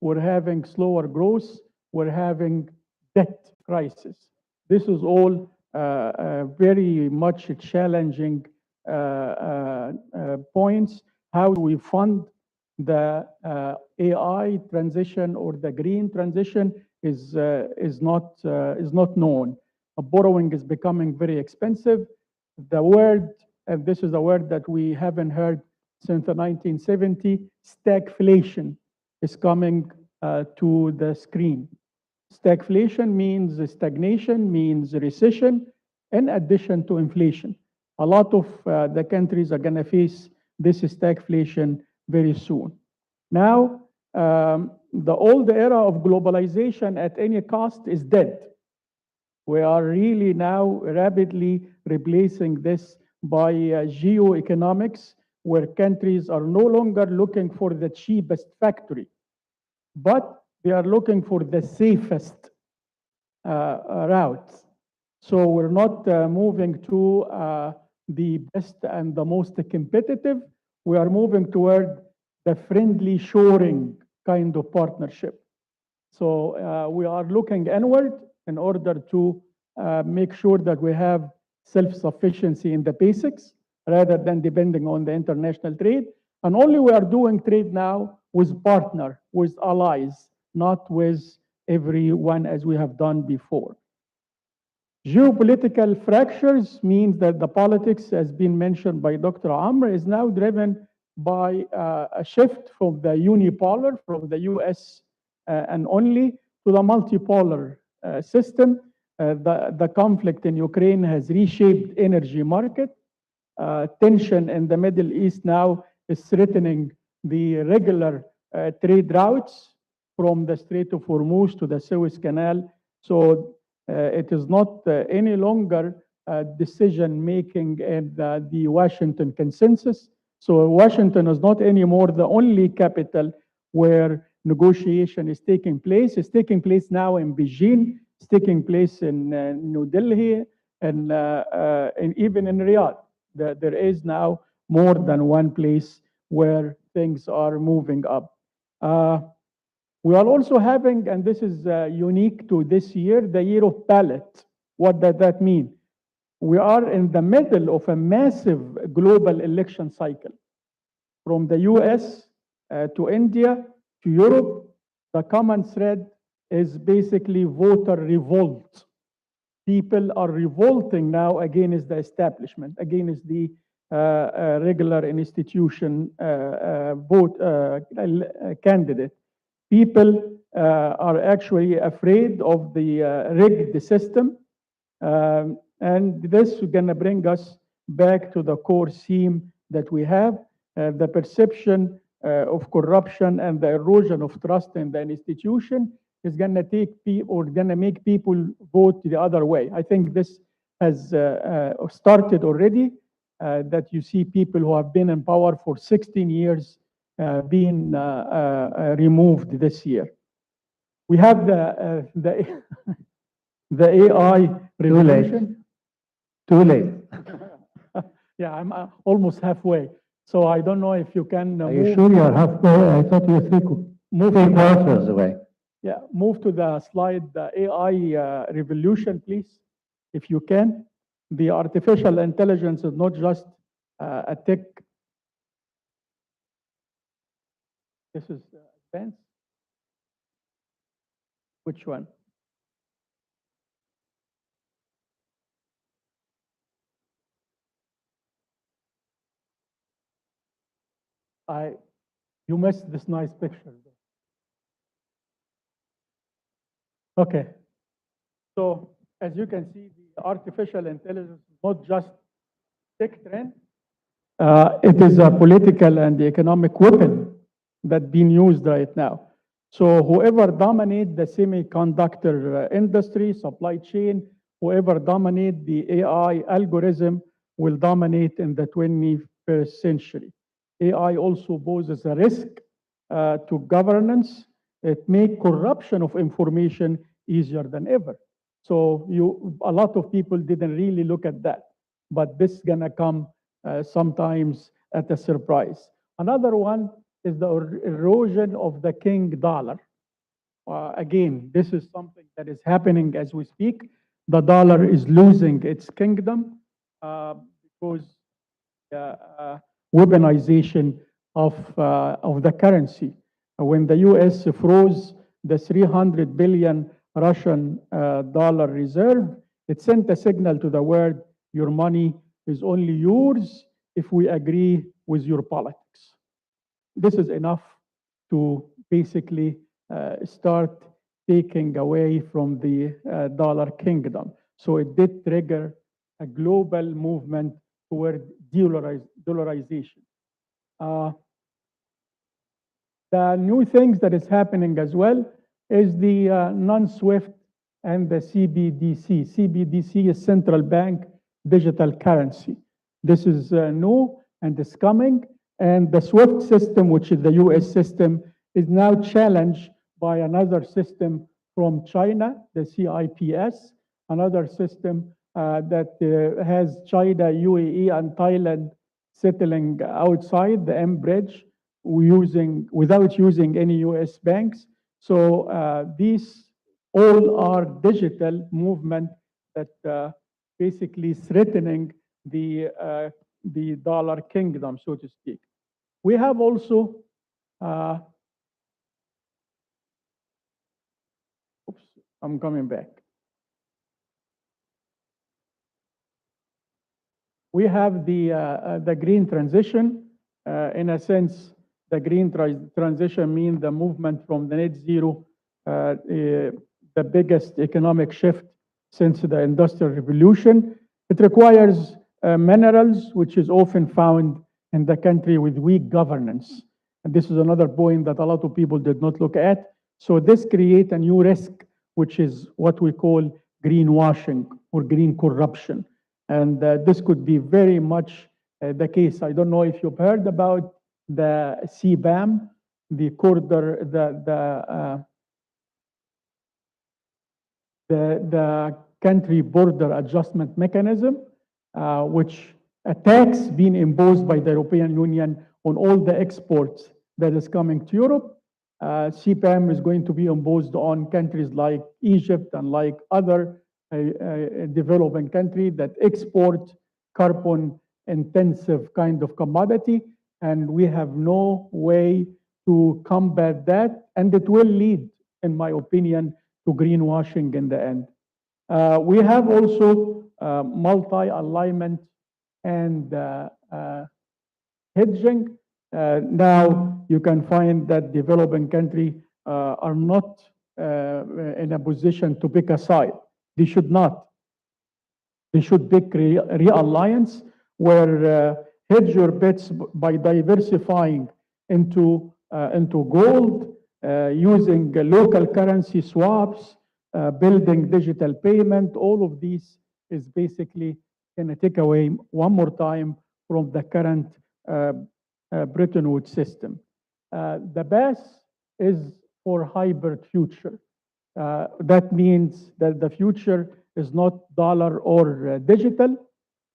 we're having slower growth, we're having debt crisis. This is all very much challenging points. How do we fund the AI transition or the green transition is not known. Borrowing is becoming very expensive. The word, and this is a word that we haven't heard since the 1970s, stagflation is coming to the screen. Stagflation means stagnation, means recession, in addition to inflation. A lot of the countries are going to face this stagflation very soon. Now, the old era of globalization at any cost is dead. We are really now rapidly replacing this by geoeconomics, where countries are no longer looking for the cheapest factory, but they are looking for the safest routes. So we're not moving to the best and the most competitive. We are moving toward the friendly shoring kind of partnership. So we are looking inward in order to make sure that we have self-sufficiency in the basics rather than depending on the international trade. And only we are doing trade now with partner, with allies, not with everyone as we have done before. Geopolitical fractures means that the politics, as been mentioned by Dr. Amr, is now driven by a shift from the unipolar, from the US and only, to the multipolar system. The conflict in Ukraine has reshaped energy market. Tension in the Middle East now is threatening the regular trade routes from the Strait of Hormuz to the Suez Canal. So it is not any longer decision making in the Washington consensus. So Washington is not anymore the only capital where negotiation is taking place. It's taking place now in Beijing. It's taking place in New Delhi and even in Riyadh. There is now more than one place where things are moving up. We are also having, and this is unique to this year, the year of ballot. What does that mean? We are in the middle of a massive global election cycle. From the US to India to Europe, the common thread is basically voter revolt. People are revolting now against the establishment, against the regular institution vote candidate. People are actually afraid of the rigged system. And this is going to bring us back to the core theme that we have, the perception of corruption and the erosion of trust in the institution is going to take people or going to make people vote the other way. I think this has started already, that you see people who have been in power for 16 years being removed this year. We have the AI revolution. Too late. Yeah, I'm almost halfway. So I don't know if you can Are you sure you're halfway? I thought you were three quarters away. Yeah, move to the slide, the AI revolution, please, if you can. The artificial intelligence is not just a tech. This is advanced. Which one? You missed this nice picture. Okay. So as you can see, the artificial intelligence is not just tech trend. It is a political and economic weapon that's being used right now. So whoever dominates the semiconductor industry, supply chain, whoever dominates the AI algorithm will dominate in the 21st century. AI also poses a risk to governance. It makes corruption of information easier than ever. So a lot of people didn't really look at that, but this is gonna come sometimes at a surprise. Another one is the erosion of the king dollar. again, this is something that is happening as we speak. The dollar is losing its kingdom because weaponization of the currency. When the U.S. froze the 300 billion Russian dollar reserve, it sent a signal to the world: your money is only yours if we agree with your politics. This is enough to basically start taking away from the dollar kingdom. So it did trigger a global movement toward dollarization. The new things that is happening as well is the non-SWIFT and the CBDC. CBDC is central bank digital currency. This is new and is coming. And the SWIFT system, which is the US system, is now challenged by another system from China, the CIPS, another system that has China, UAE, and Thailand settling outside the M bridge without using any US banks. So these all are digital movement that basically threatening the dollar kingdom, so to speak. We have also oops, I'm coming back. We have the green transition. In a sense, the green transition means the movement from the net zero, the biggest economic shift since the Industrial Revolution. It requires minerals, which is often found in the country with weak governance. And this is another point that a lot of people did not look at. So this creates a new risk, which is what we call greenwashing or green corruption. And this could be very much the case. I don't know if you've heard about the CBAM, the country border adjustment mechanism, which a tax being imposed by the European Union on all the exports that is coming to Europe. CBAM is going to be imposed on countries like Egypt and like other developing countries that export carbon intensive kind of commodity, and we have no way to combat that, and it will lead, in my opinion, to greenwashing in the end. We have also multi-alignment and hedging. Now you can find that developing countries are not in a position to pick a side. They should not. They should pick realliance where hedge your bets by diversifying into gold, using local currency swaps, building digital payment. All of these is basically going to take away one more time from the current Bretton Woods system. The best is for hybrid future. That means that the future is not dollar or digital.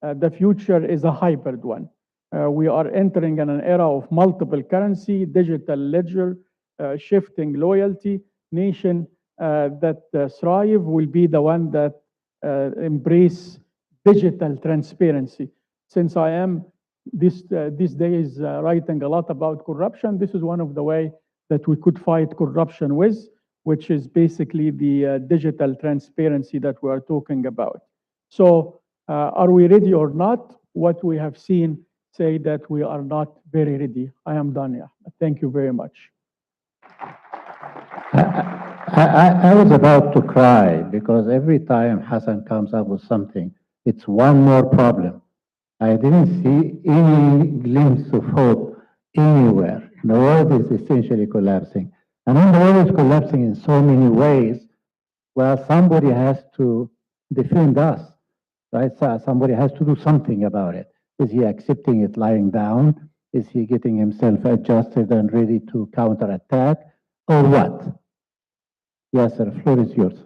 The future is a hybrid one. We are entering in an era of multiple currency, digital ledger, shifting loyalty. Nation that thrive will be the one that embrace digital transparency. Since I am these days writing a lot about corruption, this is one of the way that we could fight corruption with, which is basically the digital transparency that we are talking about. So are we ready or not? What we have seen say that we are not very ready. I am done, yeah. Thank you very much. I was about to cry because every time Hassan comes up with something, it's one more problem. I didn't see any glimpse of hope anywhere. The world is essentially collapsing. And when the world is collapsing in so many ways, well, somebody has to defend us, right? So somebody has to do something about it. Is he accepting it lying down? Is he getting himself adjusted and ready to counterattack? Or what? Yes, sir, the floor is yours.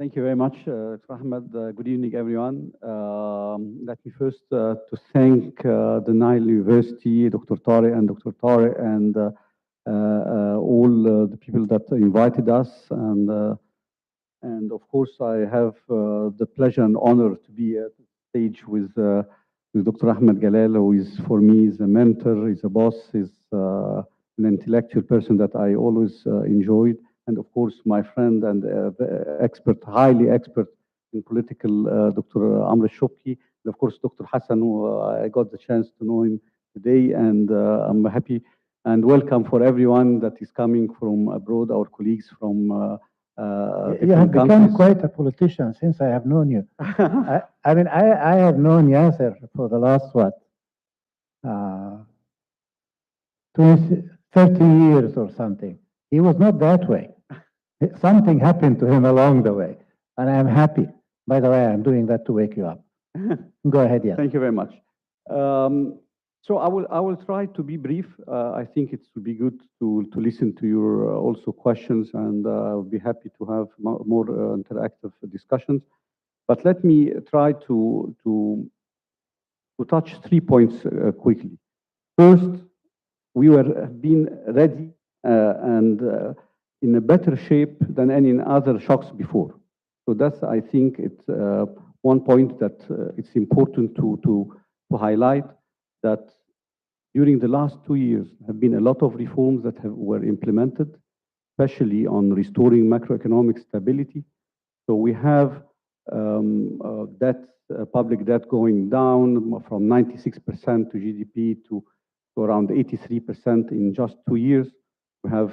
Thank you very much, Dr. Ahmed. Good evening, everyone. Let me first to thank the Nile University, Dr. Tariq and Dr. Tariq, and all the people that invited us, and of course, I have the pleasure and honor to be at the stage with Dr. Ahmed Galal, who is for me is a mentor, is a boss, is an intellectual person that I always enjoyed, and of course, my friend and expert, highly expert in political, Dr. Amr Shopki, and of course, Dr. Hassan, who I got the chance to know him today, and I'm happy and welcome for everyone that is coming from abroad, our colleagues from You have different become countries. quite a politician since I have known you. I have known Yasser for the last, what, 20, 30 years or something. He was not that way. Something happened to him along the way, and I'm happy. By the way, I'm doing that to wake you up. Go ahead, yes. Thank you very much. So I will try to be brief. I think it would be good to listen to your also questions, and I'll be happy to have more interactive discussions. But let me try to touch 3 points quickly. First, we were being ready and in a better shape than any other shocks before. So that's, I think, it's one point that it's important to highlight, that during the last 2 years have been a lot of reforms that were implemented, especially on restoring macroeconomic stability. So we have public debt going down from 96% to GDP to around 83% in just 2 years. We have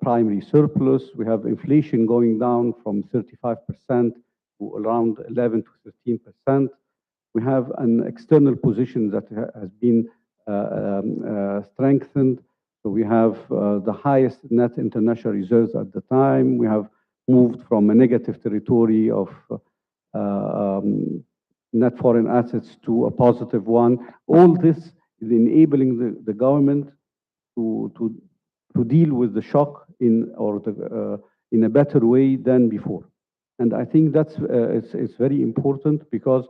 primary surplus. We have inflation going down from 35% to around 11 to 13%. We have an external position that has been strengthened. So we have the highest net international reserves at the time. We have moved from a negative territory of net foreign assets to a positive one. All this is enabling the government to deal with the shock in a better way than before. And I think that's it's very important, because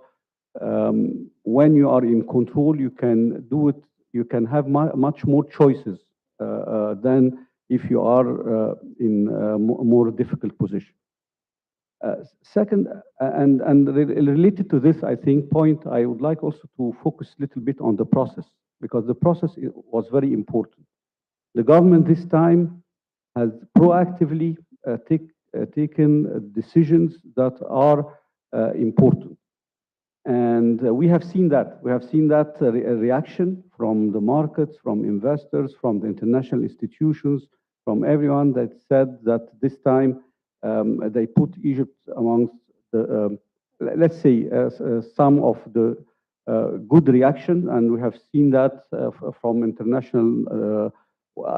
when you are in control, you can do it. You can have much more choices than if you are in a more difficult position. Second, and related to this, I think, point, I would like also to focus a little bit on the process, because the process was very important. The government this time has proactively taken decisions that are important. And we have seen that. We have seen that reaction from the markets, from investors, from the international institutions, from everyone that said that this time they put Egypt amongst the, let's say, some of the good reaction. And we have seen that from international.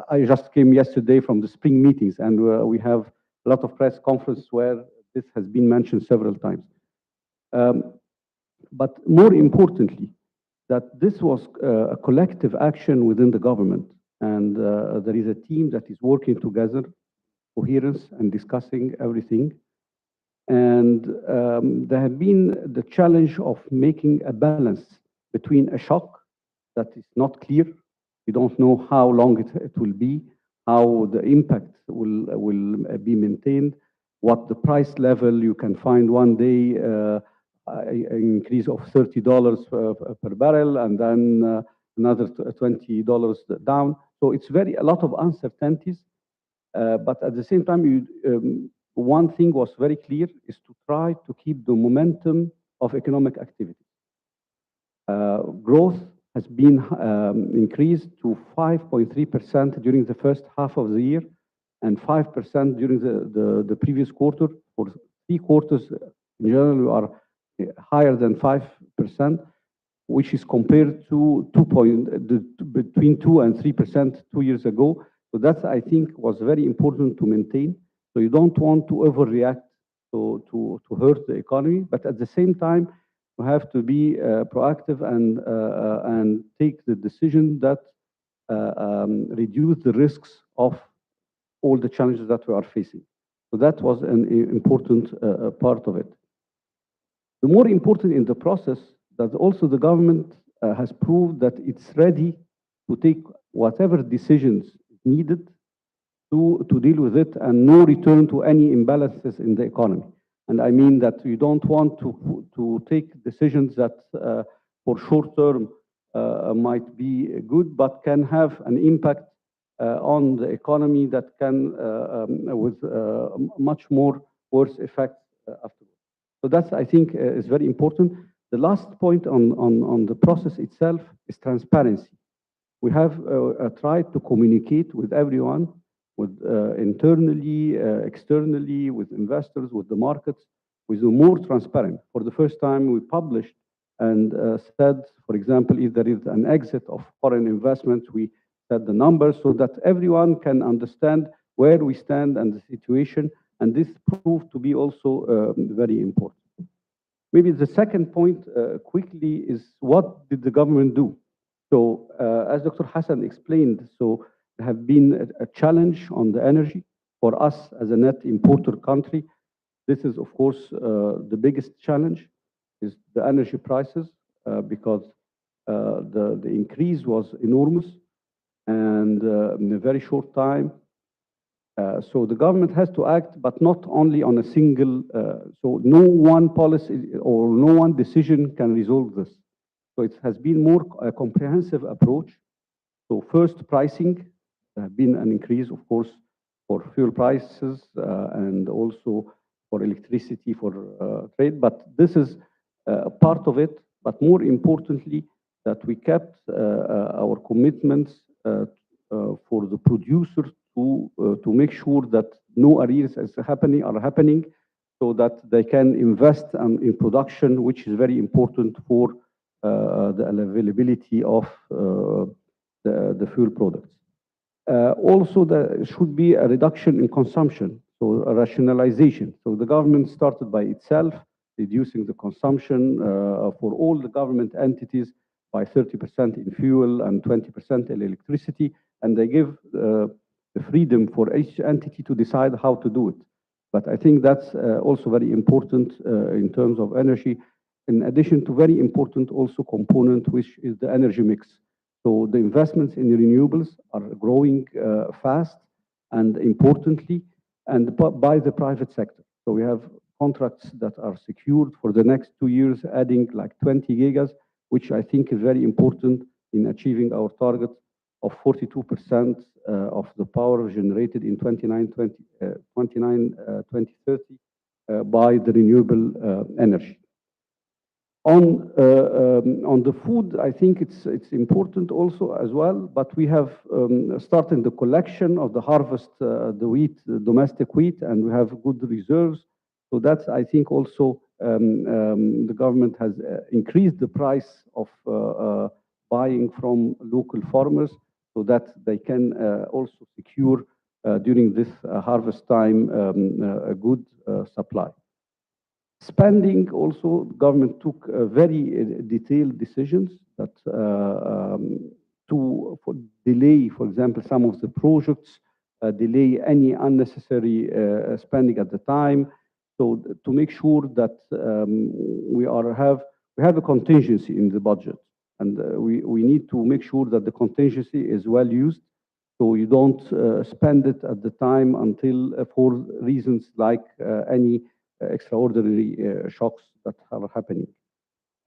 I just came yesterday from the spring meetings, and we have a lot of press conferences where this has been mentioned several times. But more importantly, that this was a collective action within the government, and there is a team that is working together, coherence and discussing everything. And there have been the challenge of making a balance between a shock that is not clear. We don't know how long it will be, how the impact will be maintained, what the price level you can find one day, an increase of $30 per barrel, and then another $20 down. So it's a lot of uncertainties. But at the same time, one thing was very clear, is to try to keep the momentum of economic activity. Growth has been increased to 5.3% during the first half of the year, and 5% during the previous quarter. For 3 quarters, in general, we are higher than 5%, which is compared to between 2 and 3% 2 years ago. So that, I think, was very important to maintain. So you don't want to overreact to hurt the economy, but at the same time, you have to be proactive and take the decision that reduce the risks of all the challenges that we are facing. So that was an important part of it. The more important in the process, that also the government has proved that it's ready to take whatever decisions needed to deal with it, and no return to any imbalances in the economy. And I mean that you don't want to take decisions that for short term might be good, but can have an impact on the economy that can, with much more worse effects afterwards. So that's, I think, is very important. The last point on the process itself is transparency. We have tried to communicate with everyone, with internally, externally, with investors, with the markets, with more transparent. For the first time, we published and said, for example, if there is an exit of foreign investment, we set the numbers so that everyone can understand where we stand and the situation. And this proved to be also very important. Maybe the second point quickly is, what did the government do? So as Dr. Hassan explained, so there have been a challenge on the energy for us as a net importer country. This is, of course, the biggest challenge is the energy prices because the increase was enormous and in a very short time. So the government has to act, but not only on a single, so no one policy or no one decision can resolve this. So it has been more a comprehensive approach. So first, pricing. There have been an increase, of course, for fuel prices and also for electricity, for trade. But this is a part of it. But more importantly, that we kept our commitments for the producers to make sure that no arrears are happening, so that they can invest in production, which is very important for the availability of the fuel products. Also, there should be a reduction in consumption, so a rationalization. So the government started by itself, reducing the consumption for all the government entities by 30% in fuel and 20% in electricity, and they give the freedom for each entity to decide how to do it. But I think that's also very important in terms of energy, in addition to very important also component, which is the energy mix. So the investments in renewables are growing fast and importantly, and by the private sector. So we have contracts that are secured for the next 2 years, adding like 20 gigas, which I think is very important in achieving our target of 42% of the power generated in 2030 by the renewable energy. On the food, I think it's important also as well, but we have started the collection of the harvest, the wheat, the domestic wheat, and we have good reserves. So that's, I think, also the government has increased the price of buying from local farmers so that they can also secure during this harvest time a good supply. Spending also, government took very detailed decisions that to delay, for example, some of the projects, delay any unnecessary spending at the time. So to make sure that we have a contingency in the budget, and we need to make sure that the contingency is well used, so you don't spend it at the time until for reasons like any extraordinary shocks that are happening.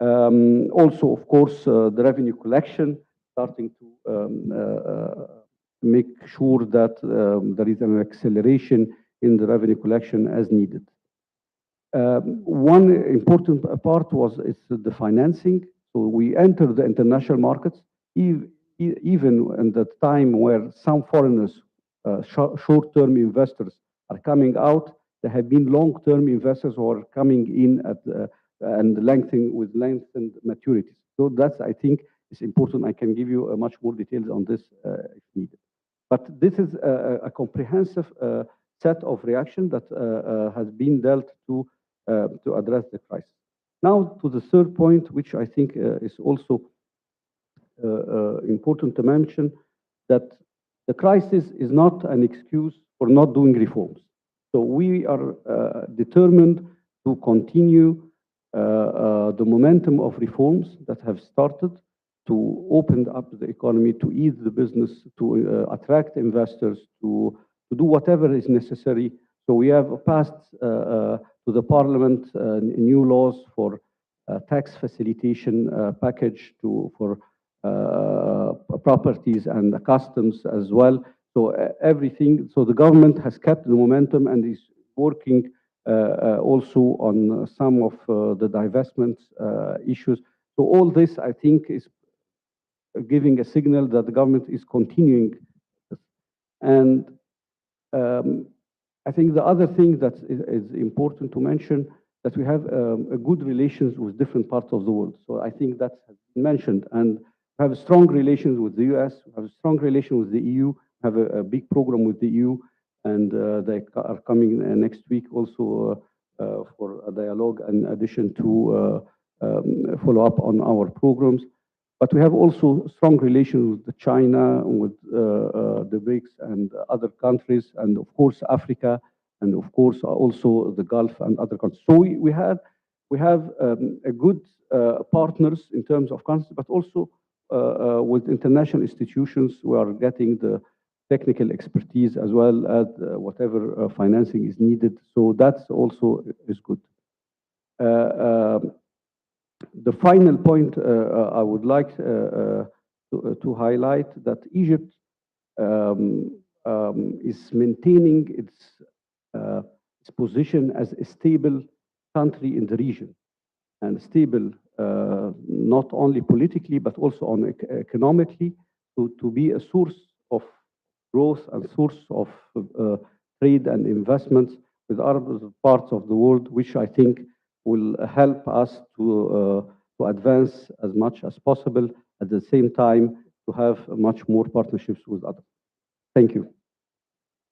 Also, of course, the revenue collection, starting to make sure that there is an acceleration in the revenue collection as needed. One important part is the financing. So we entered the international markets, even in the time where some foreigners, short-term investors, are coming out. There have been long-term investors who are coming in and lengthened maturities. So that's, I think, is important. I can give you much more details on this if needed. But this is a comprehensive set of reaction that has been dealt to address the crisis. Now to the third point, which I think is also important to mention, that the crisis is not an excuse for not doing reforms. So we are determined to continue the momentum of reforms that have started. to open up the economy, to ease the business, to attract investors, to do whatever is necessary. So we have passed to the parliament new laws for tax facilitation package for properties and customs as well. So everything, so the government has kept the momentum and is working also on some of the divestment issues. So all this, I think, is giving a signal that the government is continuing. And I think the other thing that is important to mention, that we have a good relations with different parts of the world. So I think that has been mentioned. And we have strong relations with the US, we have a strong relation with the EU, we have a big program with the EU, and they are coming next week also for a dialogue in addition to follow up on our programs. But we have also strong relations with China, with the BRICS and other countries, and of course Africa, and of course also the Gulf and other countries. So we have a good partners in terms of countries, but also with international institutions. We are getting the technical expertise as well as whatever financing is needed. So that's also is good. The final point I would like to highlight that Egypt is maintaining its position as a stable country in the region, and stable not only politically but also economically, to be a source of growth and source of trade and investments with other parts of the world, which I think will help us to advance as much as possible, at the same time to have much more partnerships with others. Thank you.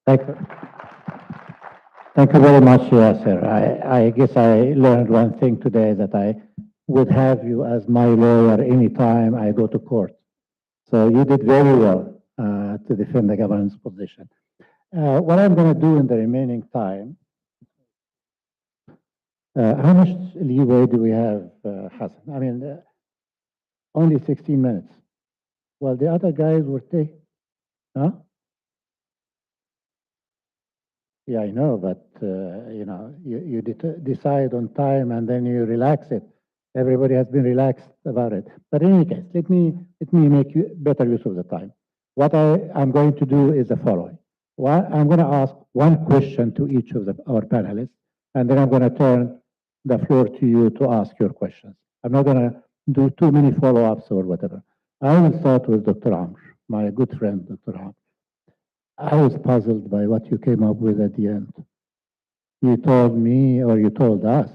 Thank you. Thank you very much, Yasser. I guess I learned one thing today, that I would have you as my lawyer anytime I go to court. So you did very well to defend the government's position. What I'm going to do in the remaining time, how much leeway do we have, Hassan? I mean, only 16 minutes. Well, the other guys were taking, huh? Yeah, I know, but you know, you decide on time and then you relax it. Everybody has been relaxed about it. But in any case, let me make better use of the time. What I'm going to do is the following. I'm going to ask one question to each of our panelists, and then I'm going to turn the floor to you to ask your questions. I'm not going to do too many follow-ups or whatever. I will start with Dr. Amr, my good friend, Dr. Amr. I was puzzled by what you came up with at the end. You told me, or you told us,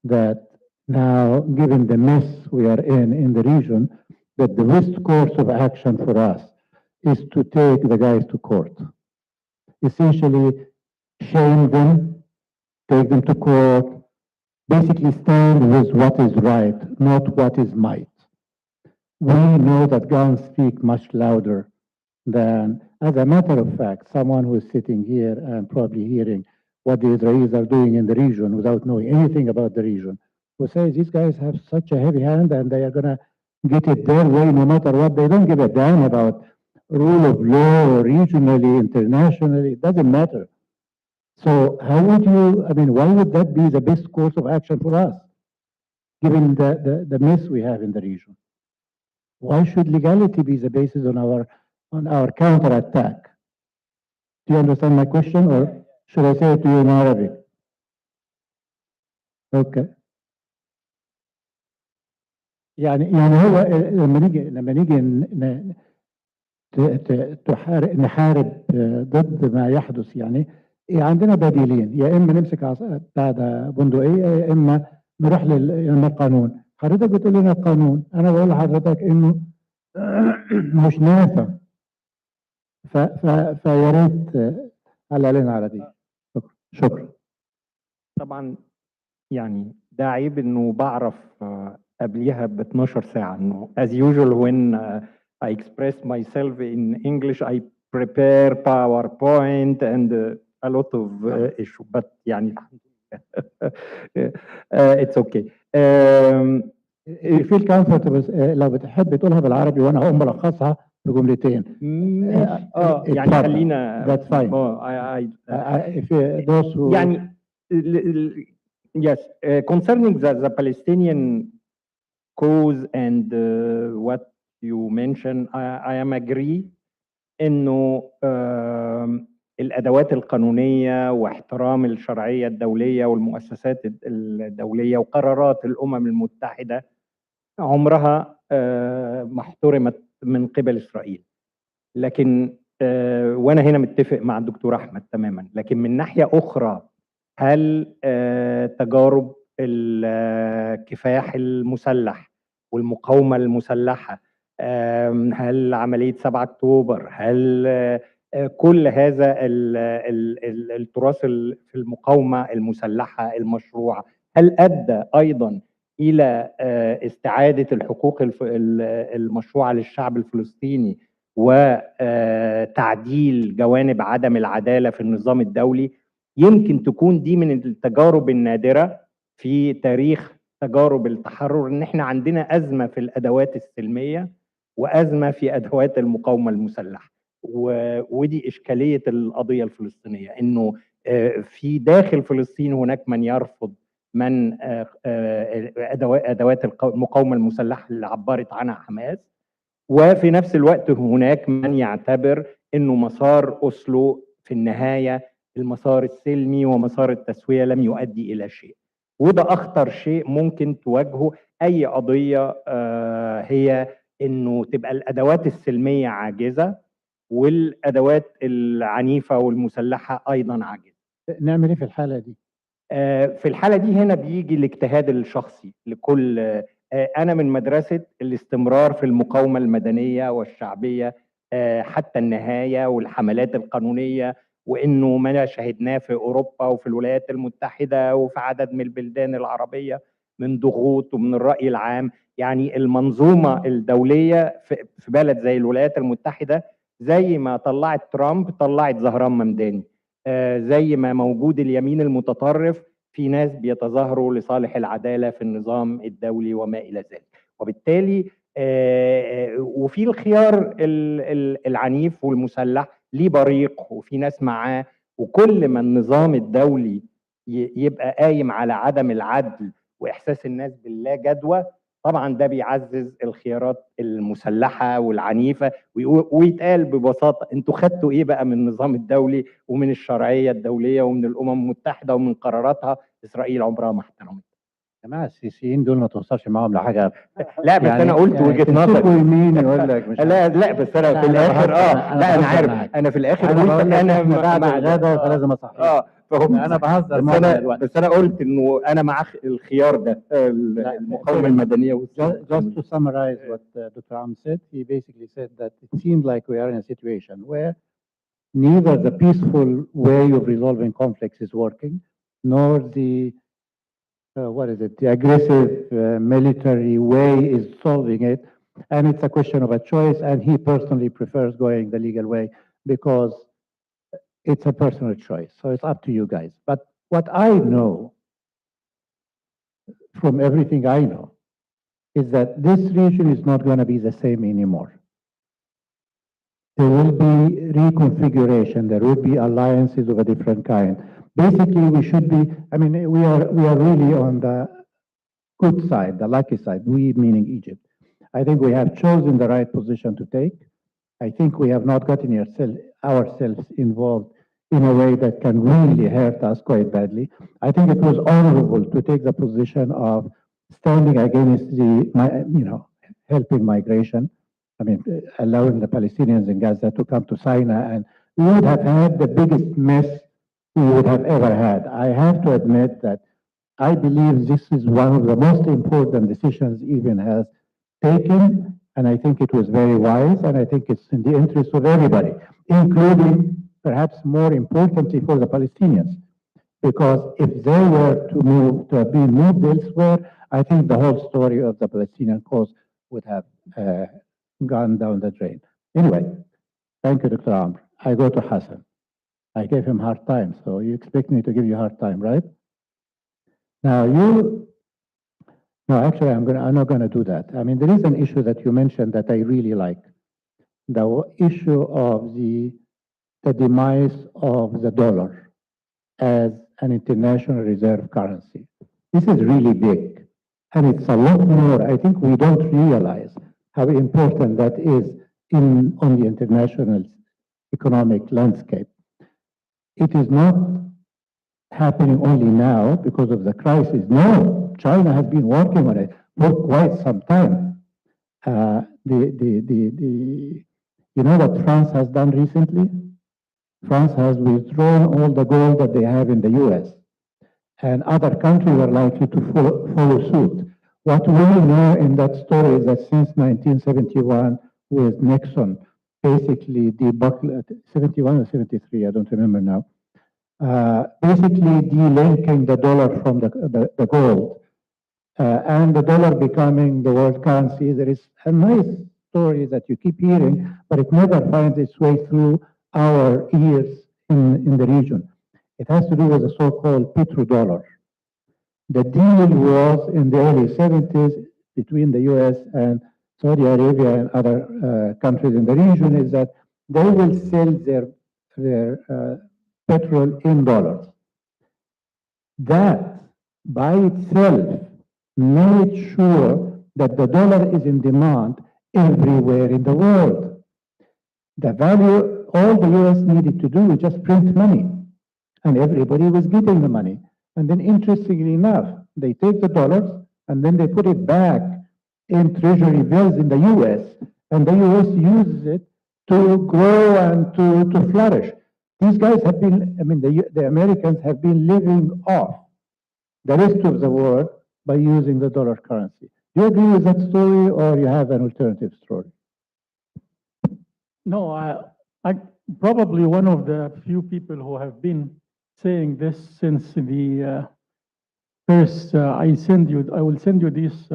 that now, given the mess we are in the region, that the best course of action for us is to take the guys to court. Essentially, shame them, take them to court, basically stand with what is right, not what is might. We know that guns speak much louder than, as a matter of fact, someone who is sitting here and probably hearing what the Israelis are doing in the region without knowing anything about the region, who says these guys have such a heavy hand and they are going to get it their way no matter what. They don't give a damn about rule of law or regionally, internationally. It doesn't matter. So how would you, I mean, why would that be the best course of action for us, given the mess we have in the region? Why should legality be the basis on our counterattack? Do you understand my question, or should I say it to you in Arabic? Okay. يعني هو لما نيجي نحارب ضد ما يحدث، يعني عندنا بديلين، يا اما نمسك بتاع بندقيه، يا اما نروح للقانون. حضرتك بتقول لنا القانون، انا بقول لحضرتك انه مش نافع. فيا ريت على لنا على دي. شكرا. طبعا يعني ده عيب انه بعرف قبليها ب 12 ساعه، انه as usual when I express myself in English I prepare PowerPoint and a lot of issue, but يعني it's okay. you feel comfortable لو بتحب تقولها بالعربي وانا هقوم ملخصها بجملتين. يعني اتفضل. خلينا That's fine. If those who يعني yes, concerning the Palestinian cause and what you mentioned, I am agree انه الادوات القانونيه واحترام الشرعيه الدوليه والمؤسسات الدوليه وقرارات الامم المتحده عمرها ما احترمت من قبل اسرائيل. لكن وانا هنا متفق مع الدكتور احمد تماما، لكن من ناحيه اخرى هل تجارب الكفاح المسلح والمقاومه المسلحه، هل عمليه 7 اكتوبر، هل كل هذا التراث في المقاومه المسلحه المشروعه، هل ادى ايضا الى استعاده الحقوق المشروعه للشعب الفلسطيني وتعديل جوانب عدم العداله في النظام الدولي؟ يمكن تكون دي من التجارب النادره في تاريخ تجارب التحرر، ان احنا عندنا ازمه في الادوات السلميه وازمه في ادوات المقاومه المسلحه، ودي اشكاليه القضيه الفلسطينيه، انه في داخل فلسطين هناك من يرفض من ادوات المقاومه المسلحه اللي عبرت عنها حماس، وفي نفس الوقت هناك من يعتبر انه مسار اوسلو في النهايه المسار السلمي ومسار التسويه لم يؤدي الى شيء. وده اخطر شيء ممكن تواجهه اي قضيه، هي انه تبقى الادوات السلميه عاجزه والادوات العنيفه والمسلحه ايضا عاجزه. نعمل ايه في الحاله دي؟ في الحاله دي هنا بيجي الاجتهاد الشخصي لكل. انا من مدرسه الاستمرار في المقاومه المدنيه والشعبيه حتى النهايه، والحملات القانونيه، وانه ما شاهدناه في اوروبا وفي الولايات المتحده وفي عدد من البلدان العربيه من ضغوط ومن الراي العام. يعني المنظومه الدوليه في بلد زي الولايات المتحده زي ما طلعت ترامب طلعت زهران ممداني، زي ما موجود اليمين المتطرف في ناس بيتظاهروا لصالح العدالة في النظام الدولي وما إلى ذلك. وبالتالي وفي الخيار العنيف والمسلح ليه بريق وفي ناس معاه، وكل ما النظام الدولي يبقى قايم على عدم العدل وإحساس الناس باللا جدوى، طبعا ده بيعزز الخيارات المسلحة والعنيفة، ويتقال ببساطة انتوا خدتوا ايه بقى من النظام الدولي ومن الشرعية الدولية ومن الأمم المتحدة ومن قراراتها؟ إسرائيل عمرها ما احترمت. جماعه السيسيين دول ما توصلش معاهم لحاجه. لا بس يعني انا قلت وجهه نظري. يمين يقول لك مش لا بس انا في الاخر لا انا عارف انا في الاخر انا قلت انا بعد الغدا فلازم اصحي. انا بهزر بس انا قلت انه انا مع الخيار ده المقاومه المدنيه. Just to summarize what Dr. Am said, he basically said that it seems like we are in a situation where neither the peaceful way of resolving conflicts is working, nor the the aggressive military way is solving it. And it's a question of a choice, and he personally prefers going the legal way because it's a personal choice. So it's up to you guys. But what I know from everything I know is that this region is not going to be the same anymore. There will be reconfiguration. There will be alliances of a different kind. Basically, we should be, I mean, we are really on the good side, the lucky side, we meaning Egypt. I think we have chosen the right position to take. I think we have not gotten ourselves involved in a way that can really hurt us quite badly. I think it was honorable to take the position of standing against helping migration. I mean, allowing the Palestinians in Gaza to come to Sinai, and we would have had the biggest mess we would have ever had. I have to admit that I believe this is one of the most important decisions Even has taken, and I think it was very wise, and I think it's in the interest of everybody, including, perhaps more importantly, for the Palestinians. Because if they were to have been moved elsewhere, I think the whole story of the Palestinian cause would have gone down the drain. Anyway, thank you, Dr. Amr. I go to Hassan. I gave him hard time, so you expect me to give you hard time, right? Now, No, actually, I'm not gonna do that. I mean, there is an issue that you mentioned that I really like. The issue of the demise of the dollar as an international reserve currency. This is really big, and it's a lot more. I think we don't realize how important that is on the international economic landscape. It is not happening only now because of the crisis. No, China has been working on it for quite some time. You know what France has done recently? France has withdrawn all the gold that they have in the US, and other countries are likely to follow suit. What we know in that story is that since 1971, with Nixon, basically debuckling, 71 or 73, I don't remember now, basically delinking the dollar from the gold, and the dollar becoming the world currency. There is a nice story that you keep hearing, but it never finds its way through our ears in the region. It has to do with the so-called petrodollar. The deal was in the early 70s between the US and Saudi Arabia and other countries in the region is that they will sell their petrol in dollars. That by itself made sure that the dollar is in demand everywhere in the world. The value, all the US needed to do was just print money, and everybody was getting the money. And then interestingly enough, they take the dollars and then they put it back in treasury bills in the US, and the US uses it to grow and to flourish. These guys have been, I mean, the Americans have been living off the rest of the world by using the dollar currency. Do you agree with that story, or you have an alternative story? No, I probably one of the few people who have been saying this since the first. I will send you these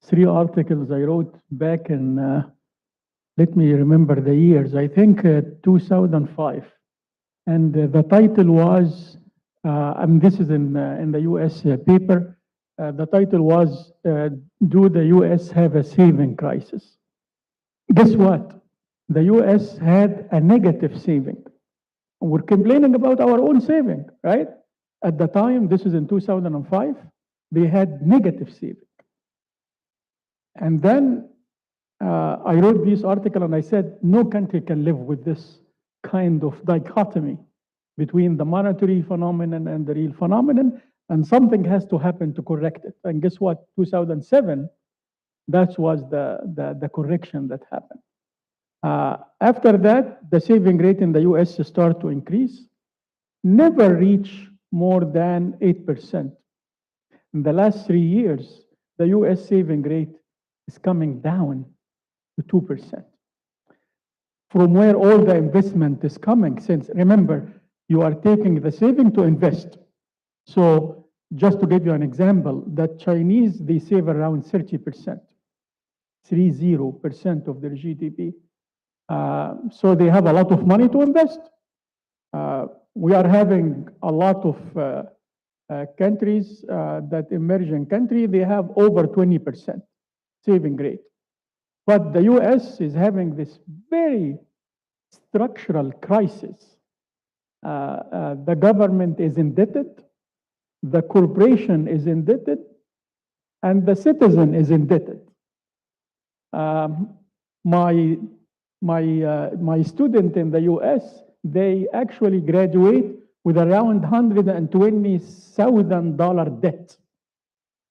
3 articles I wrote back in. Let me remember the years. I think 2005, and the title was. And this is in the U.S. Paper. The title was, "Do the U.S. have a saving crisis?" Guess what? The U.S. had a negative saving. We're complaining about our own saving, right? At the time, this is in 2005, they had negative saving. And then I wrote this article and I said, no country can live with this kind of dichotomy between the monetary phenomenon and the real phenomenon, and something has to happen to correct it. And guess what? 2007, that was the correction that happened. After that, the saving rate in the US started to increase, never reach more than 8%. In the last 3 years, the US saving rate is coming down to 2%. From where all the investment is coming, since remember, you are taking the saving to invest. So just to give you an example, the Chinese, they save around 30%, 30% of their GDP. So they have a lot of money to invest. We are having a lot of countries, that emerging country, they have over 20% saving rate. But the US is having this very structural crisis. The government is indebted, the corporation is indebted, and the citizen is indebted. My student in the US, they actually graduate with around $120,000 debt,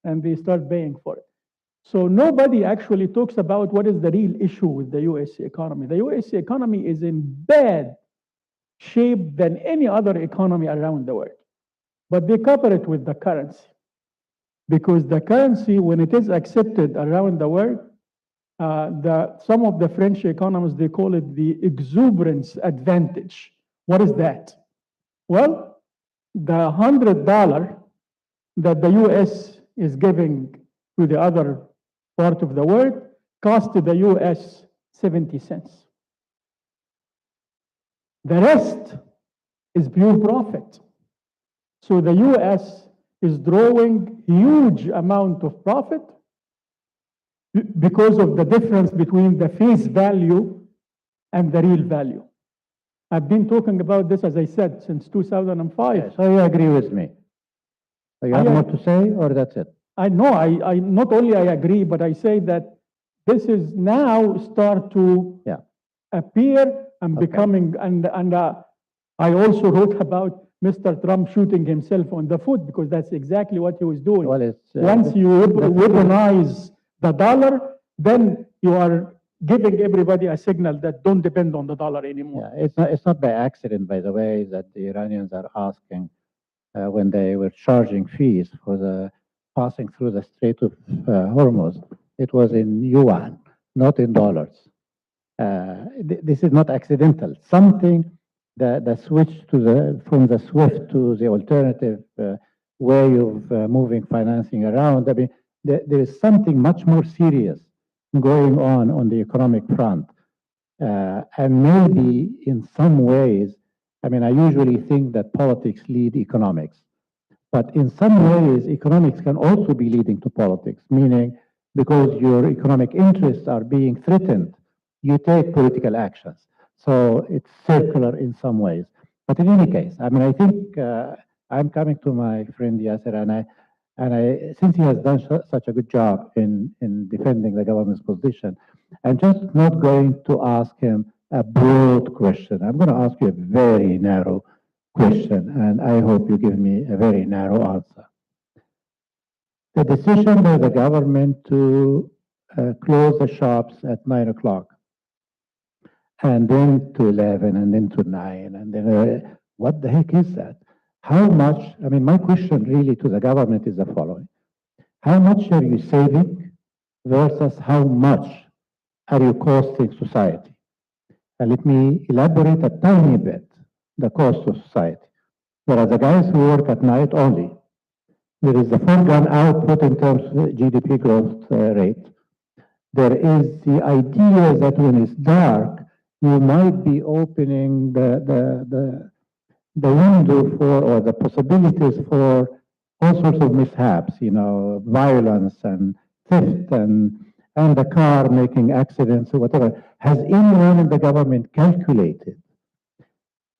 and they start paying for it. So nobody actually talks about what is the real issue with the US economy. The US economy is in bad shape than any other economy around the world. But they cover it with the currency. Because the currency, when it is accepted around the world, some of the French economists, they call it the exuberance advantage. What is that? Well, the $100 that the US is giving to the other part of the world cost the US 70 cents. The rest is pure profit. So the US is drawing huge amount of profit because of the difference between the face value and the real value. I've been talking about this, as I said, since 2005. Yeah, so you agree with me? So you have more to say, or that's it? I know, I not only I agree, but I say that this is now start to appear and becoming, and I also wrote about Mr. Trump shooting himself on the foot, because that's exactly what he was doing. Well, it's, once you weaponize the dollar, then you are giving everybody a signal that don't depend on the dollar anymore. Yeah, it's not by accident, by the way, that the Iranians are asking when they were charging fees for the passing through the Strait of Hormuz. It was in yuan, not in dollars. This is not accidental. Something, the switch to from the SWIFT to the alternative way of moving financing around. I mean, there is something much more serious going on the economic front. And maybe in some ways, I mean, I usually think that politics lead economics. But in some ways, economics can also be leading to politics, meaning because your economic interests are being threatened, you take political actions. So it's circular in some ways. But in any case, I mean, I think I'm coming to my friend Yasser, and since he has done such a good job in defending the government's position, I'm just not going to ask him a broad question. I'm going to ask you a very narrow question, and I hope you give me a very narrow answer. The decision by the government to close the shops at 9 o'clock, and then to 11, and then to 9, and then what the heck is that? How much, I mean, my question really to the government is the following. How much are you saving versus how much are you costing society? And let me elaborate a tiny bit the cost of society. There are the guys who work at night only. There is the foregone output in terms of GDP growth rate. There is the idea that when it's dark, you might be opening the window for, or the possibilities for all sorts of mishaps, you know, violence and theft and the car making accidents or whatever. Has anyone in the government calculated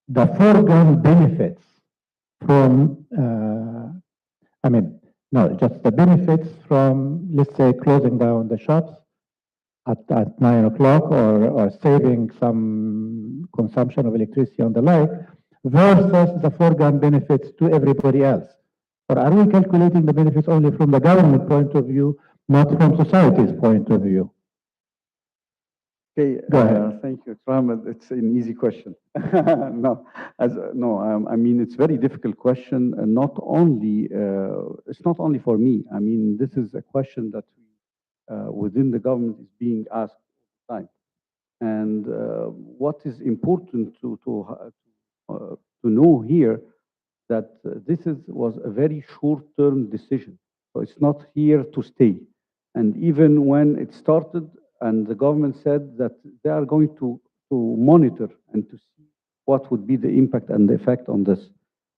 the foregone benefits from, I mean, no, just the benefits from, let's say, closing down the shops at 9 o'clock or saving some consumption of electricity and the like, versus the foregone benefits to everybody else? Or are we calculating the benefits only from the government point of view, not from society's point of view? Okay, Go ahead. Thank you, Trump. It's an easy question. No, I mean, it's a very difficult question, and not only, it's not only for me. I mean, this is a question that within the government is being asked all the time. And what is important to know here, that this was a very short-term decision. So it's not here to stay. And even when it started, and the government said that they are going to monitor and to see what would be the impact and the effect on this.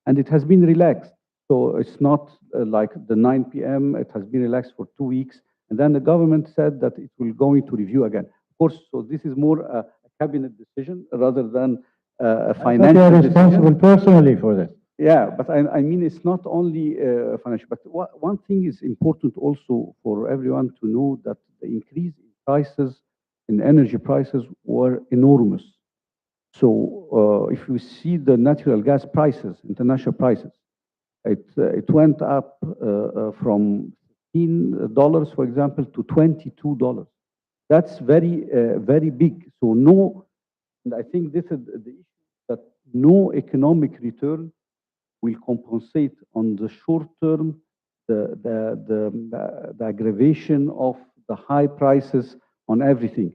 And it has been relaxed. So it's not like the 9 p.m., it has been relaxed for 2 weeks. And then the government said that it will go into review again. Of course, so this is more a cabinet decision rather than a financial decision. They are responsible decision. Personally for this. Yeah, but I mean, it's not only financial, but one thing is important also for everyone to know, that the increase in prices, in energy prices, were enormous. So if you see the natural gas prices, international prices, it went up from $15, for example, to $22. That's very big. So no, and I think this is the issue, that no economic return will compensate on the short term the aggravation of the high prices on everything.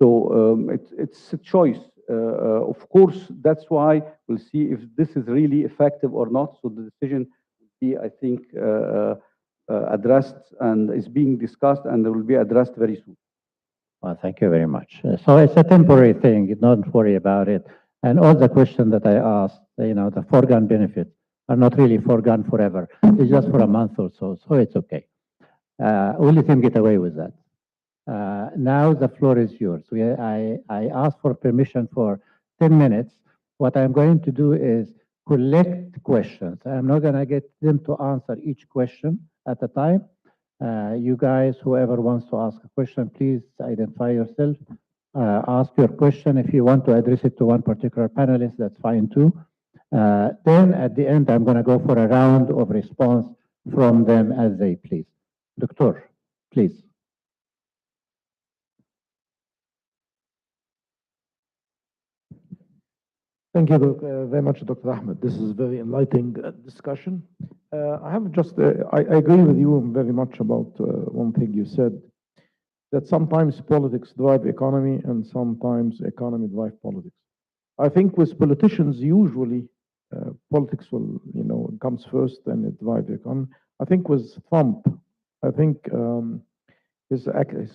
So it's a choice. Of course, that's why we'll see if this is really effective or not. So the decision will be, I think, addressed and is being discussed, and will be addressed very soon. Well, thank you very much. So it's a temporary thing. Don't worry about it. And all the questions that I asked, you know, the foregone benefit, are not really foregone forever. It's just for a month or so, so it's okay. We'll let him get away with that. Now the floor is yours. I asked for permission for 10 minutes. What I'm going to do is collect questions. I'm not going to get them to answer each question at a time. You guys, whoever wants to ask a question, please identify yourself. Ask your question. If you want to address it to one particular panelist, that's fine too. Then at the end, I'm going to go for a round of response from them as they please. Doctor, please. Thank you very much, Dr. Ahmed. This is a very enlightening discussion. I have just, I agree with you very much about one thing you said, that sometimes politics drive economy and sometimes economy drive politics. I think with politicians, usually politics will, comes first and it drives the economy. I think with Trump, I think he's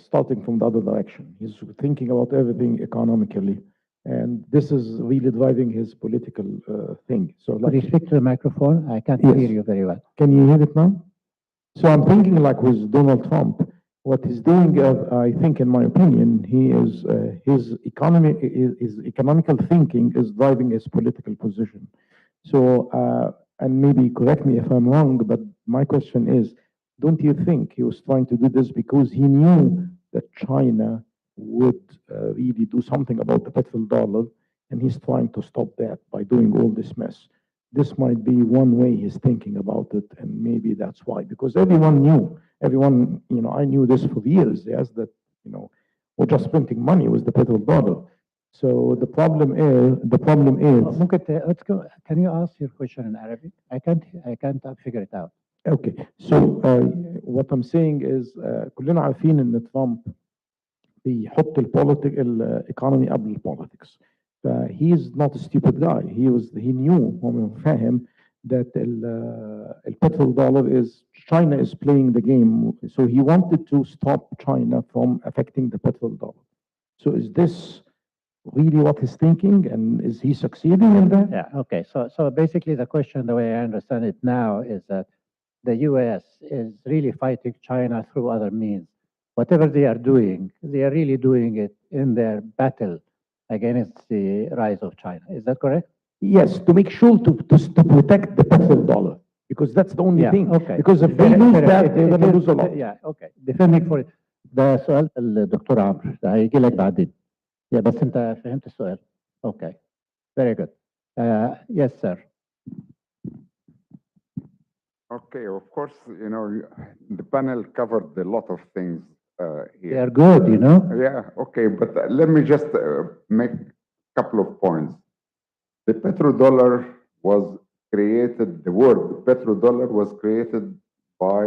starting from the other direction. He's thinking about everything economically. And this is really driving his political thing. So, Could you speak to the microphone? I can't Yes. hear you very well. Can you hear it now? So I'm thinking like with Donald Trump, what he's doing, I think, in my opinion, he is his economical thinking is driving his political position. So, and maybe correct me if I'm wrong, but my question is, don't you think he was trying to do this because he knew that China would really do something about the petrodollar, and he's trying to stop that by doing all this mess? This might be one way he's thinking about it, and maybe that's why. Because everyone, I knew this for years, yes, that, we're just printing money with the petrodollar. So the problem is, Let's go. Can you ask your question in Arabic? I can't figure it out. okay. So what I'm saying is, كلنا عارفين ان ترامب بيحط الايكونومي قبل البوليتكس. He is not a stupid guy. He knew, فاهم, that the petrodollar is, China is playing the game. So he wanted to stop China from affecting the petrodollar. So is this really what he's thinking, and is he succeeding in that? Yeah, okay. So basically the question, the way I understand it now, is that the US is really fighting China through other means. Whatever they are doing, they are really doing it in their battle against the rise of China. Is that correct? Yes, to make sure to protect the petrodollar, because that's the only thing. Okay. Because if they lose that, they're going to lose a lot. Yeah, okay. Defending for it. ده سؤال الدكتور عمرو، ده هيجي لك بعدين. يا بس انت فهمت السؤال. Okay. Very good. Yes, sir. Okay, of course, the panel covered a lot of things They here. are good, Yeah, okay, but let me just make a couple of points. The petrodollar was created, the word petrodollar was created by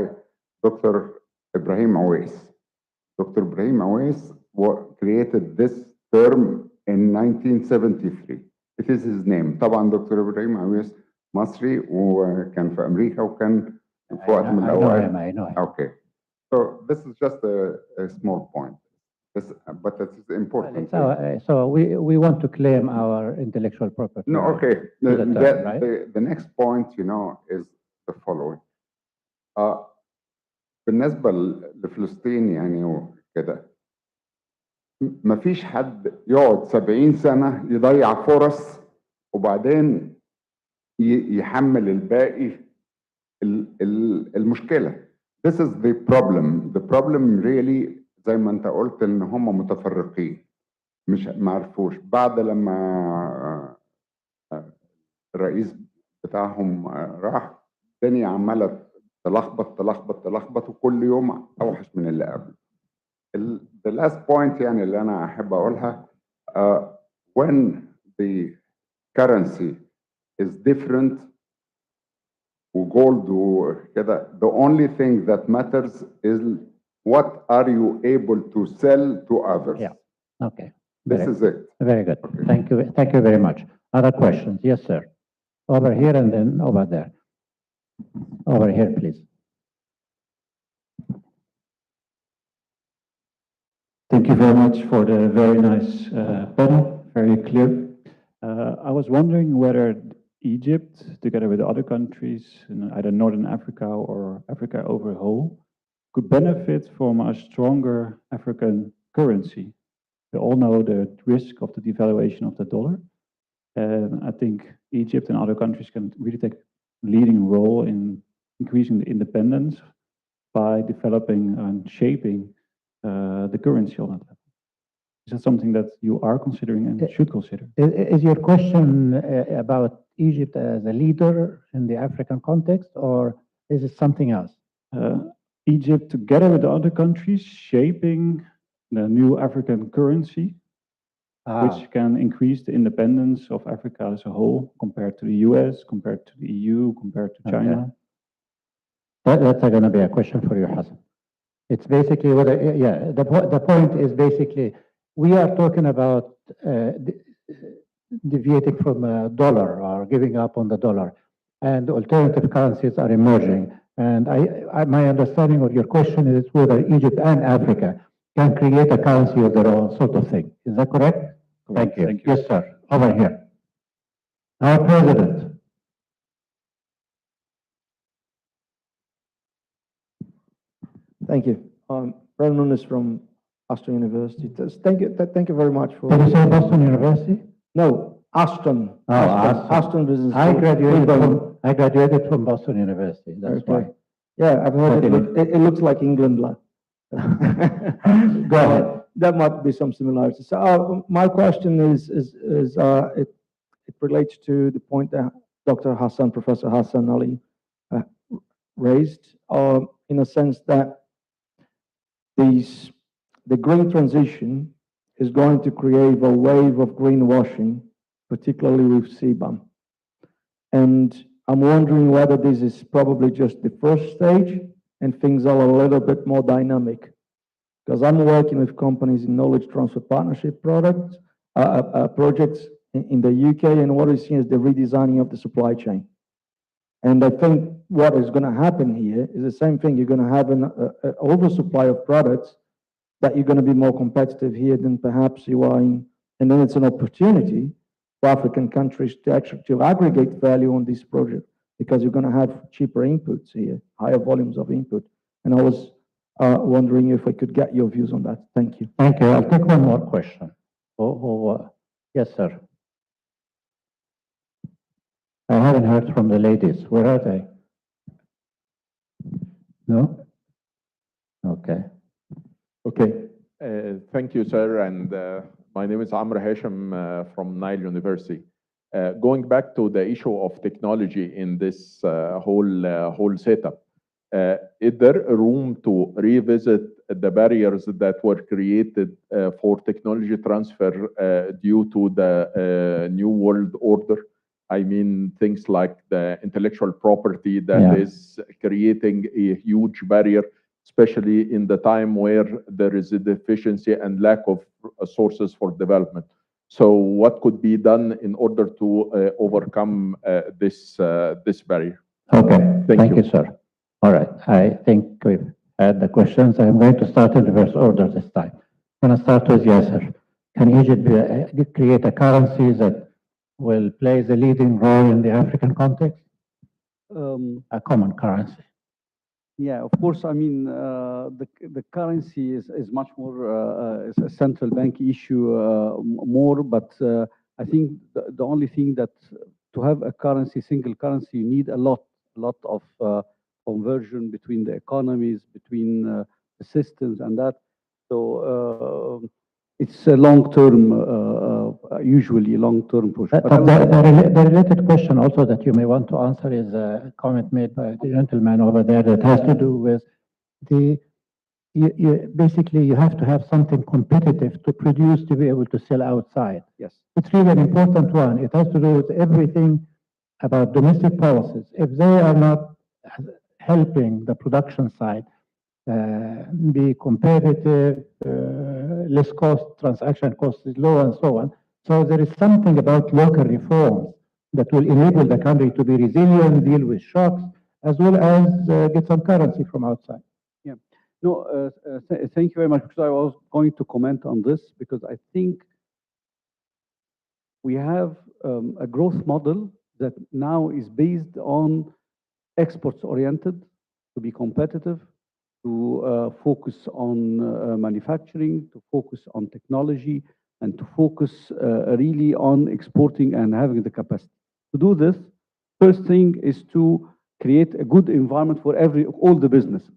Dr. Ibrahim Awais. Dr. Ibrahim Awais created this term in 1973. It is his name. طبعا دكتور إبراهيم عويس مصري وكان في أمريكا وكان في وقت من الأوقات. I know him. Okay. So this is just a small point. But it's important. So we want to claim our intellectual property. No, okay. Right? The next point, is the following. بالنسبة لفلسطين يعني وكده مفيش حد يقعد 70 سنة يضيع فرص وبعدين يحمل الباقي المشكلة. This is the problem. The problem really زي ما انت قلت ان هم متفرقين مش معرفوش. بعد لما الرئيس بتاعهم راح الدنيا عمالة تلخبط وكل يوم اوحش من اللي قبل. The last point يعني اللي انا احب اقولها when the currency is different وجولد وكده the only thing that matters is what are you able to sell to others. Yeah. Okay. This is it. Very good. Okay. Thank you very much. Other questions? Yes, sir. Over here and then over there. Over here, please. Thank you very much for the very nice panel, very clear. I was wondering whether Egypt, together with other countries in either Northern Africa or Africa overall, could benefit from a stronger African currency. We all know the risk of the devaluation of the dollar. And I think Egypt and other countries can really take a leading role in increasing the independence by developing and shaping the currency on that level. Is that something that you are considering and should consider? Is your question about Egypt as a leader in the African context, or is it something else? Egypt, together with the other countries, shaping the new African currency, which can increase the independence of Africa as a whole compared to the US, compared to the EU, compared to China. That's going to be a question for you, Hassan. It's basically what, the point is basically, we are talking about deviating from a dollar or giving up on the dollar, and alternative currencies are emerging. And my understanding of your question is whether Egypt and Africa can create a currency of their own, sort of thing. Is that correct? Thank you. Thank you. Yes, sir. Over here. Our president. Thank you. Brandon Nunes from Aston University. Thank you very much for. Did you say Boston University? No, Aston. Oh, Aston Business I School. graduated from Boston University. That's Okay. Yeah, I've heard it looks like England. Go ahead. There might be some similarities. So my question is it relates to the point that Professor Hassan Ali raised, in a sense that the green transition is going to create a wave of greenwashing, particularly with CBAM. And I'm wondering whether this is probably just the first stage and things are a little bit more dynamic. Because I'm working with companies in knowledge transfer partnership projects in the UK, and what we're seeing is the redesigning of the supply chain. And I think what is going to happen here is the same thing. You're going to have an oversupply of products that you're going to be more competitive here than perhaps you are in. And then it's an opportunity for African countries to actually aggregate value on this project, because you're going to have cheaper inputs here, higher volumes of input. And I was wondering if I could get your views on that. Thank you. Thank you. I'll take one more question. Yes, sir. I haven't heard from the ladies. Where are they? No? Okay. Okay. Thank you, sir. And my name is Amr Hashim from Nile University. Going back to the issue of technology in this whole setup, is there a room to revisit the barriers that were created for technology transfer due to the New World Order? I mean, things like the intellectual property that is creating a huge barrier, especially in the time where there is a deficiency and lack of sources for development. So what could be done in order to overcome this barrier? Okay, thank you, sir. All right, I think we've had the questions. I'm going to start in reverse order this time. I'm going to start with Yasser. Can Egypt create a currency that will play the leading role in the African context? A common currency. Yeah, of course. I mean, the currency is much more is a central bank issue more. But I think the only thing that to have a currency, single currency, you need a lot of conversion between the economies, between the systems, and that. So it's a long-term, usually long-term push. But the related question also that you may want to answer is a comment made by the gentleman over there that has to do with basically you have to have something competitive to produce to be able to sell outside. Yes. It's really an important one. It has to do with everything about domestic policies. If they are not helping the production side be competitive, less cost, transaction cost is low, and so on. So there is something about local reforms that will enable the country to be resilient, deal with shocks, as well as get some currency from outside. Yeah. No, thank you very much, because I was going to comment on this, because I think we have a growth model that now is based on exports oriented, to be competitive, to focus on manufacturing, to focus on technology, and to focus really on exporting and having the capacity. To do this, first thing is to create a good environment for all the businesses.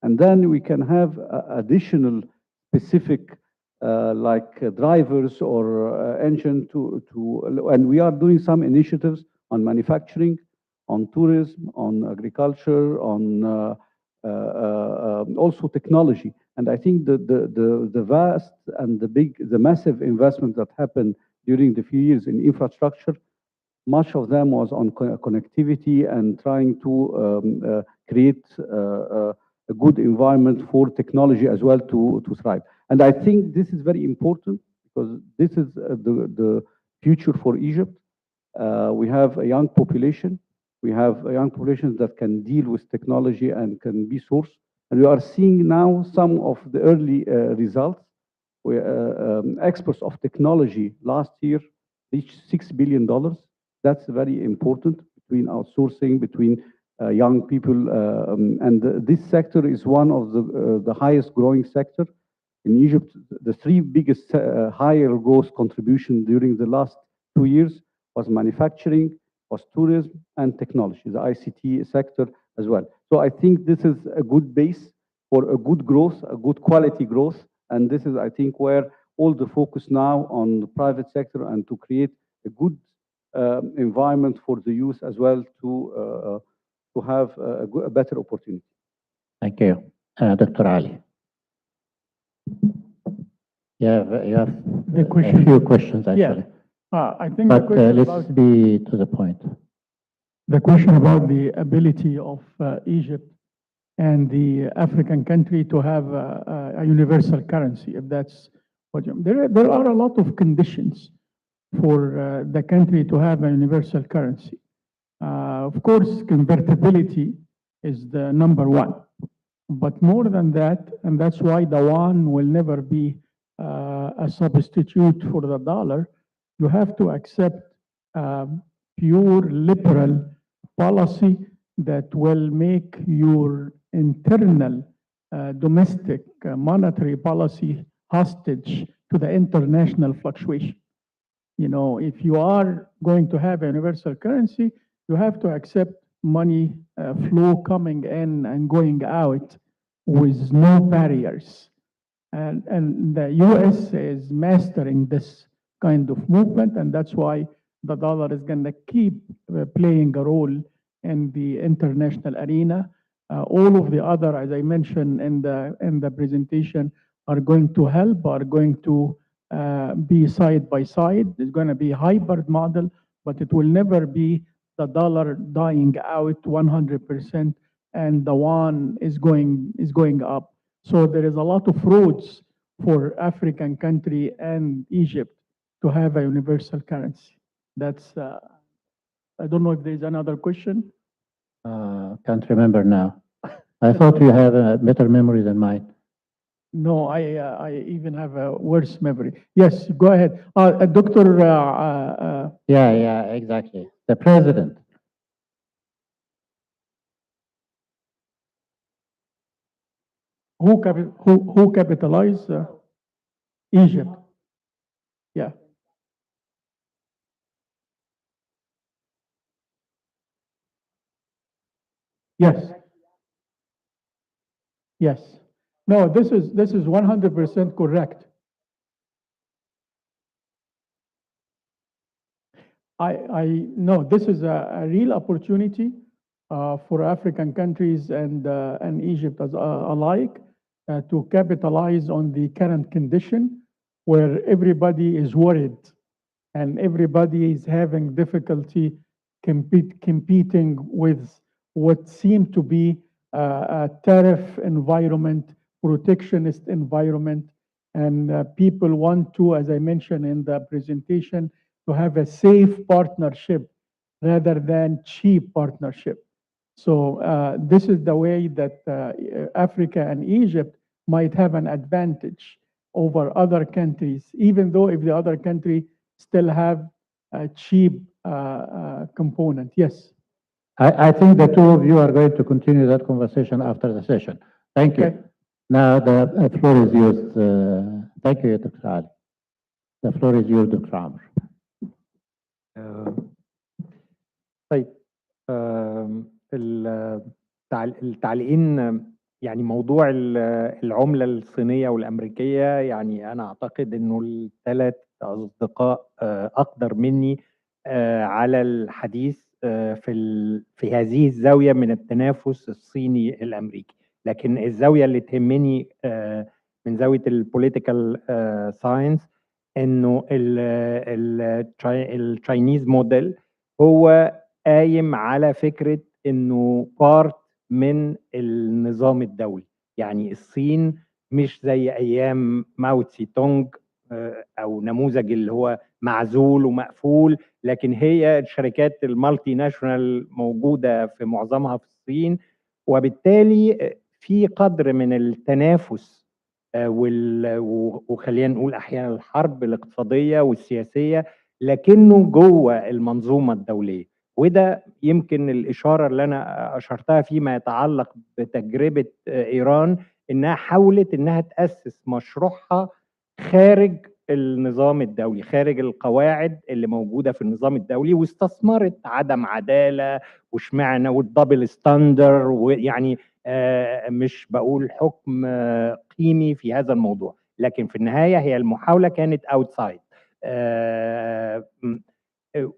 And then we can have additional specific drivers or engine and we are doing some initiatives on manufacturing, on tourism, on agriculture, on also technology. And I think the vast and the massive investment that happened during the few years in infrastructure, much of them was on connectivity and trying to create a good environment for technology as well to thrive. And I think this is very important because this is the future for Egypt. We have a young population. We have a young population that can deal with technology and can be sourced. And we are seeing now some of the early results. Exports of technology last year reached $6 billion. That's very important between outsourcing, between young people. And this sector is one of the highest growing sector in Egypt. The three biggest higher growth contribution during the last 2 years was manufacturing, was tourism, and technology, the ICT sector as well. So I think this is a good base for a good growth, a good quality growth. And this is, I think, where all the focus now on the private sector and to create a good environment for the youth as well to have a better opportunity. Thank you. Dr. Ali. You have a few questions, actually. I think but the question let's be to the point. The question about the ability of Egypt and the African country to have a universal currency, if that's what you... There are a lot of conditions for the country to have a universal currency. Of course, convertibility is the number one. But more than that, and that's why the yuan will never be a substitute for the dollar, you have to accept pure liberal policy that will make your internal domestic monetary policy hostage to the international fluctuation. You know, if you are going to have a universal currency, you have to accept money flow coming in and going out with no barriers. And the US is mastering this kind of movement, and that's why the dollar is going to keep playing a role in the international arena. All of the other, as I mentioned in the presentation, are going to help, are going to be side by side. There's going to be a hybrid model, but it will never be the dollar dying out 100% and the yuan is going up. So there is a lot of roads for African country and Egypt to have a universal currency. That's, I don't know if there's another question. Can't remember now. I thought you have a better memory than mine. No, I even have a worse memory. Yes, go ahead. Doctor. Yeah, exactly. The president. Who capitalized Egypt? Yeah. Yes. Yes. No, this is 100% correct. I no, this is a real opportunity for African countries and Egypt as alike to capitalize on the current condition where everybody is worried and everybody is having difficulty competing with what seemed to be a tariff environment, protectionist environment, and people want to, as I mentioned in the presentation, to have a safe partnership rather than cheap partnership. So this is the way that Africa and Egypt might have an advantage over other countries, even though if the other country still have cheap component. Yes. I think the two of you are going to continue that conversation after the session. Thank you. Okay. Now the floor is yours. Thank you, Dr. Ali. The floor is yours, Dr. Amr. طيب التعليقين يعني موضوع العملة الصينية والأمريكية، يعني أنا أعتقد إنه الثلاث أصدقاء أقدر مني على الحديث في هذه الزاوية من التنافس الصيني الأمريكي، لكن الزاوية اللي تهمني من زاوية البوليتيكال ساينس إنه التشاينيز موديل هو قايم على فكرة إنه بارت من النظام الدولي. يعني الصين مش زي أيام ماو تسي تونج أو نموذج اللي هو معزول ومقفول، لكن هي الشركات المالتي ناشونال موجودة في معظمها في الصين، وبالتالي في قدر من التنافس وخلينا نقول أحيانا الحرب الاقتصادية والسياسية، لكنه جوه المنظومة الدولية. وده يمكن الإشارة اللي أنا أشرتها فيما يتعلق بتجربة إيران، إنها حاولت إنها تأسس مشروعها خارج النظام الدولي، خارج القواعد اللي موجودة في النظام الدولي، واستثمرت عدم عدالة وشمعنا والدبل ستاندر، ويعني مش بقول حكم قيمي في هذا الموضوع، لكن في النهاية هي المحاولة كانت اوتسايد.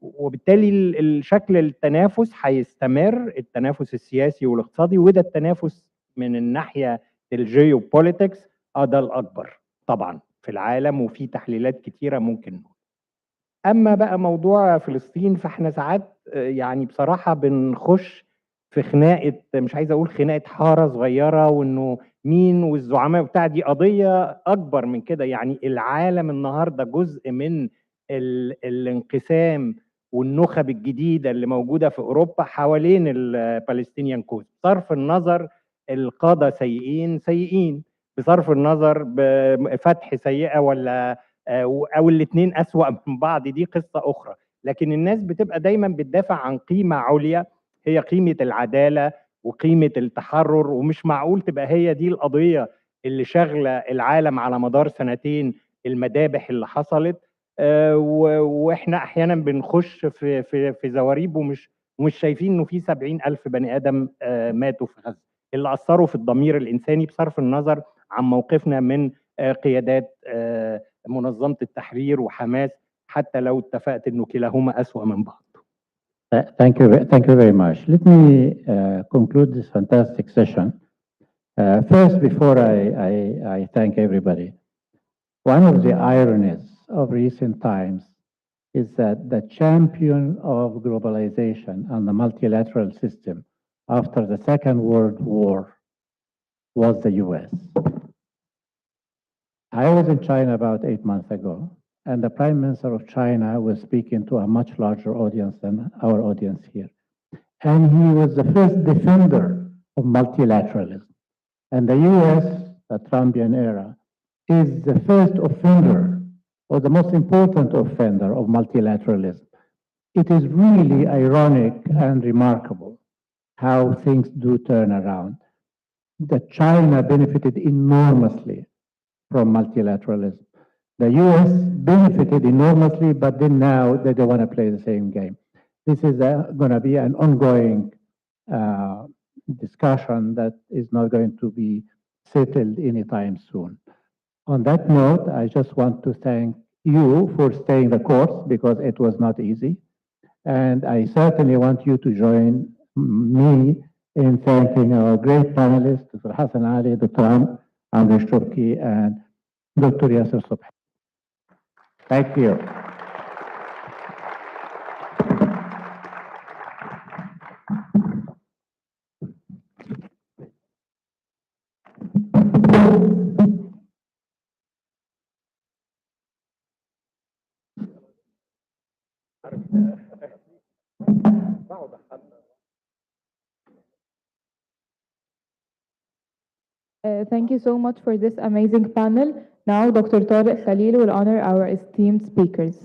وبالتالي الشكل التنافس هيستمر، التنافس السياسي والاقتصادي، وده التنافس من الناحية الجيوبوليتكس ده الأكبر طبعا في العالم، وفي تحليلات كتيرة ممكن نقول. أما بقى موضوع فلسطين، فاحنا ساعات يعني بصراحة بنخش في خناقة، مش عايز أقول خناقة حارة صغيرة وإنه مين والزعماء بتاع، دي قضية أكبر من كده. يعني العالم النهاردة جزء من الانقسام والنخب الجديدة اللي موجودة في أوروبا حوالين البالستينيان كوز. بصرف النظر القادة سيئين، بصرف النظر بفتح سيئة ولا أو الاثنين أسوأ من بعض، دي قصة أخرى. لكن الناس بتبقى دايما بتدافع عن قيمة عليا، هي قيمة العدالة وقيمة التحرر، ومش معقول تبقى هي دي القضية اللي شغلة العالم على مدار سنتين، المذابح اللي حصلت. واحنا احيانا بنخش في زواريب ومش شايفين انه في 70,000 بني ادم ماتوا في غزه، اللي اثروا في الضمير الانساني، بصرف النظر عن موقفنا من قيادات منظمه التحرير وحماس، حتى لو اتفقت انه كلاهما اسوأ من بعض. Thank you very much. Let me conclude this fantastic session. First, before I thank everybody, one of the ironies of recent times is that the champion of globalization and the multilateral system after the Second World War was the US. I was in China about 8 months ago, and the Prime Minister of China was speaking to a much larger audience than our audience here. And he was the first defender of multilateralism. And the US, the Trumpian era, is the first offender or the most important offender of multilateralism. It is really ironic and remarkable how things do turn around. That China benefited enormously from multilateralism. The US benefited enormously, but then now they don't want to play the same game. This is going to be an ongoing discussion that is not going to be settled anytime soon. On that note, I just want to thank you for staying the course because it was not easy. And I certainly want you to join me in thanking our great panelists, Dr. Hassan Ali, Dr. Amr Shturki, and Dr. Yasser Subhi. Thank you. Thank you so much for this amazing panel. Now, Dr. Tariq Khalil will honor our esteemed speakers.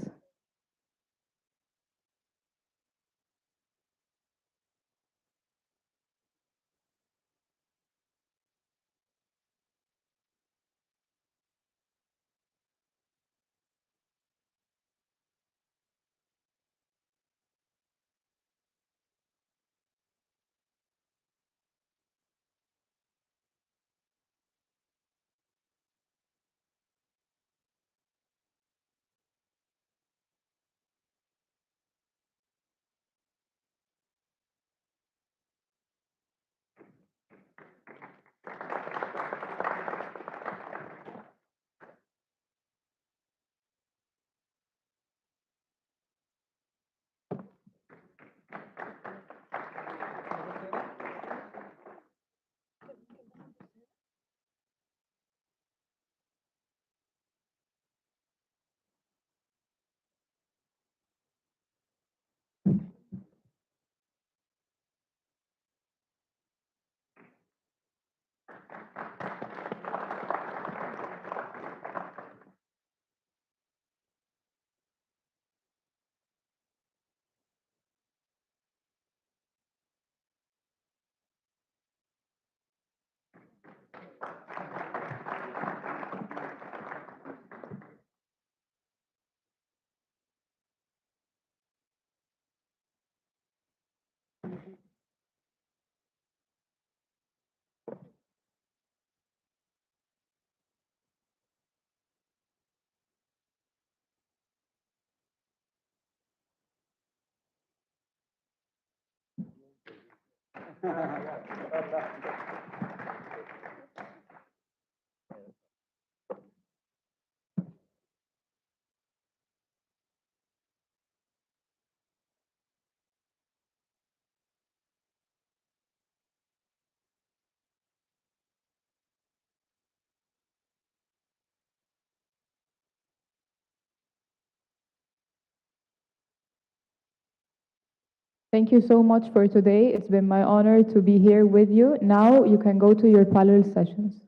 Thank you so much for today. It's been my honor to be here with you. Now you can go to your panel sessions.